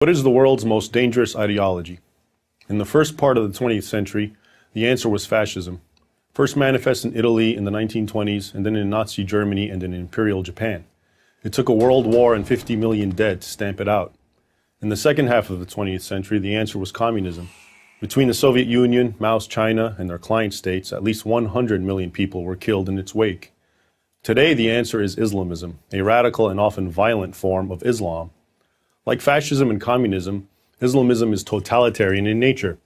What is the world's most dangerous ideology? In the first part of the 20th century, the answer was fascism. First manifest in Italy in the 1920s, and then in Nazi Germany and in Imperial Japan. It took a world war and 50 million dead to stamp it out. In the second half of the 20th century, the answer was communism. Between the Soviet Union, Mao's China, and their client states, at least 100 million people were killed in its wake. Today, the answer is Islamism, a radical and often violent form of Islam. Like fascism and communism, Islamism is totalitarian in nature.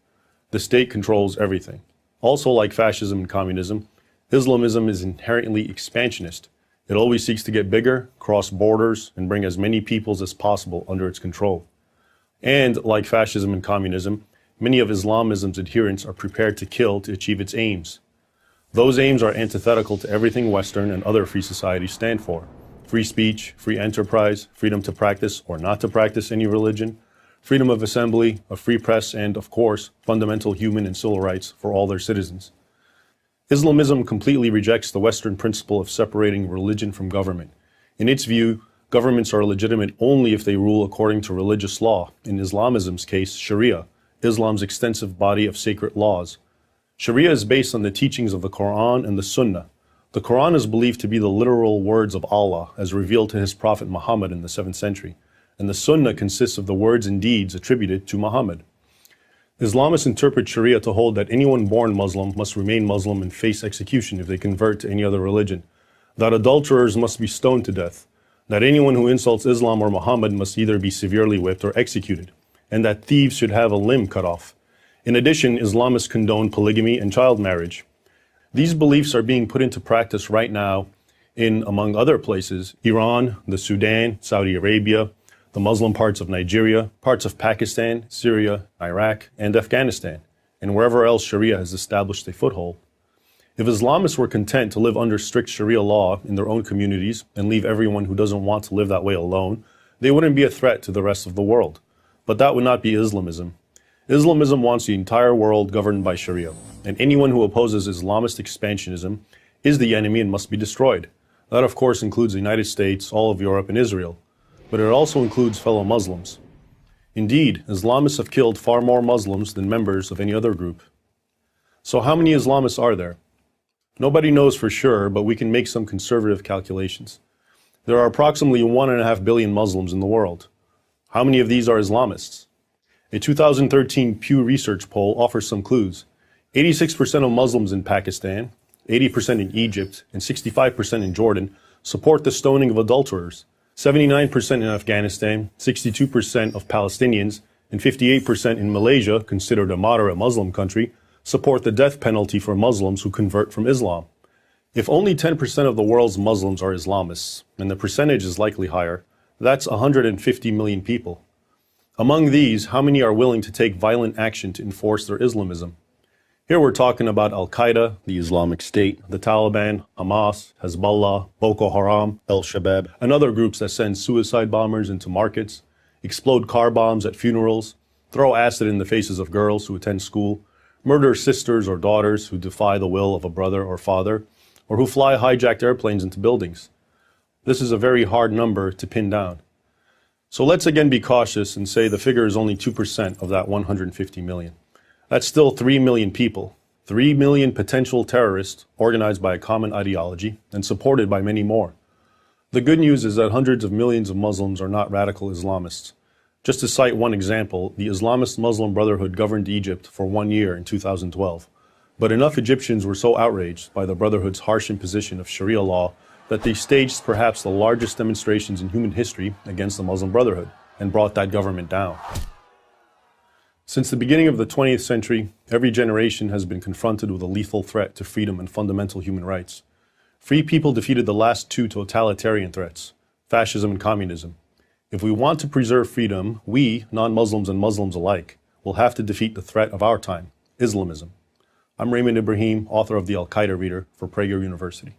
The state controls everything. Also, like fascism and communism, Islamism is inherently expansionist. It always seeks to get bigger, cross borders, and bring as many peoples as possible under its control. And, like fascism and communism, many of Islamism's adherents are prepared to kill to achieve its aims. Those aims are antithetical to everything Western and other free societies stand for. Free speech, free enterprise, freedom to practice or not to practice any religion, freedom of assembly, a free press, and, of course, fundamental human and civil rights for all their citizens. Islamism completely rejects the Western principle of separating religion from government. In its view, governments are legitimate only if they rule according to religious law, in Islamism's case, Sharia, Islam's extensive body of sacred laws. Sharia is based on the teachings of the Quran and the Sunnah. The Quran is believed to be the literal words of Allah as revealed to his prophet Muhammad in the 7th century, and the Sunnah consists of the words and deeds attributed to Muhammad. Islamists interpret Sharia to hold that anyone born Muslim must remain Muslim and face execution if they convert to any other religion, that adulterers must be stoned to death, that anyone who insults Islam or Muhammad must either be severely whipped or executed, and that thieves should have a limb cut off. In addition, Islamists condone polygamy and child marriage. These beliefs are being put into practice right now in, among other places, Iran, the Sudan, Saudi Arabia, the Muslim parts of Nigeria, parts of Pakistan, Syria, Iraq, and Afghanistan, and wherever else Sharia has established a foothold. If Islamists were content to live under strict Sharia law in their own communities and leave everyone who doesn't want to live that way alone, they wouldn't be a threat to the rest of the world. But that would not be Islamism. Islamism wants the entire world governed by Sharia, and anyone who opposes Islamist expansionism is the enemy and must be destroyed. That, of course, includes the United States, all of Europe, and Israel. But it also includes fellow Muslims. Indeed, Islamists have killed far more Muslims than members of any other group. So how many Islamists are there? Nobody knows for sure, but we can make some conservative calculations. There are approximately 1.5 billion Muslims in the world. How many of these are Islamists? A 2013 Pew Research poll offers some clues. 86% of Muslims in Pakistan, 80% in Egypt, and 65% in Jordan support the stoning of adulterers. 79% in Afghanistan, 62% of Palestinians, and 58% in Malaysia, considered a moderate Muslim country, support the death penalty for Muslims who convert from Islam. If only 10% of the world's Muslims are Islamists, and the percentage is likely higher, that's 150 million people. Among these, how many are willing to take violent action to enforce their Islamism? Here we're talking about Al-Qaeda, the Islamic State, the Taliban, Hamas, Hezbollah, Boko Haram, Al-Shabaab, and other groups that send suicide bombers into markets, explode car bombs at funerals, throw acid in the faces of girls who attend school, murder sisters or daughters who defy the will of a brother or father, or who fly hijacked airplanes into buildings. This is a very hard number to pin down. So let's again be cautious and say the figure is only 2% of that 150 million. That's still 3 million people, 3 million potential terrorists organized by a common ideology and supported by many more. The good news is that hundreds of millions of Muslims are not radical Islamists. Just to cite one example, the Islamist Muslim Brotherhood governed Egypt for 1 year in 2012. But enough Egyptians were so outraged by the Brotherhood's harsh imposition of Sharia law that they staged perhaps the largest demonstrations in human history against the Muslim Brotherhood and brought that government down. Since the beginning of the 20th century, every generation has been confronted with a lethal threat to freedom and fundamental human rights. Free people defeated the last two totalitarian threats, fascism and communism. If we want to preserve freedom, we, non-Muslims and Muslims alike, will have to defeat the threat of our time, Islamism. I'm Raymond Ibrahim, author of the Al-Qaeda Reader for Prager University.